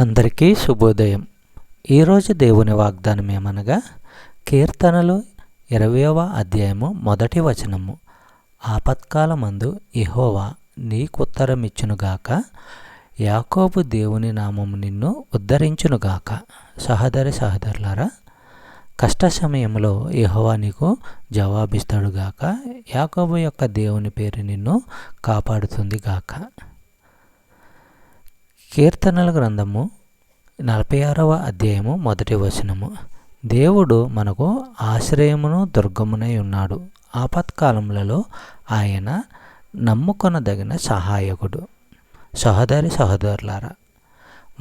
అందరికీ శుభోదయం. ఈరోజు దేవుని వాగ్దానం ఏమనగా కీర్తనలు 20వ అధ్యాయము 1వ వచనము. ఆపత్కాలమందు యెహోవా నీకుత్తరమిచ్చునుగాక, యాకోబు దేవుని నామము నిన్ను ఉద్ధరించునుగాక. సహోదరులారా, కష్ట సమయంలో యెహోవా నీకు జవాబిస్తాడుగాక. యాకోబు యొక్క దేవుని పేరు నిన్ను కాపాడుతుంది గాక. కీర్తనల గ్రంథము 46వ అధ్యాయము 1వ వచనము. దేవుడు మనకు ఆశ్రయమును దుర్గమునై ఉన్నాడు. ఆపత్కాలములలో ఆయన నమ్ముకొనదగిన సహాయకుడు. సహోదరులారా,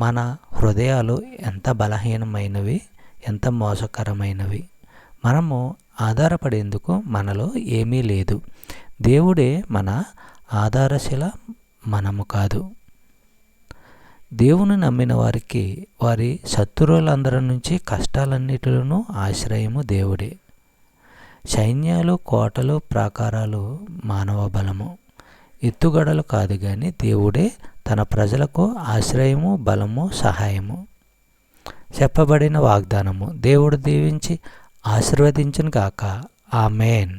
మన హృదయాలు ఎంత బలహీనమైనవి, ఎంత మోసకరమైనవి. మనము ఆధారపడేందుకు మనలో ఏమీ లేదు. దేవుడే మన ఆధారశిల, మనము కాదు. దేవుని నమ్మిన వారికి వారి శత్రువులందరి నుంచి, కష్టాలన్నిటిలోనూ ఆశ్రయము దేవుడే. సైన్యాలు, కోటలు, ప్రాకారాలు మానవ బలము, ఎత్తుగడలు కాదు కానీ దేవుడే తన ప్రజలకు ఆశ్రయము, బలము, సహాయము. చెప్పబడిన వాగ్దానము దేవుడు దీవించి ఆశీర్వదించును గాక. ఆమేన్.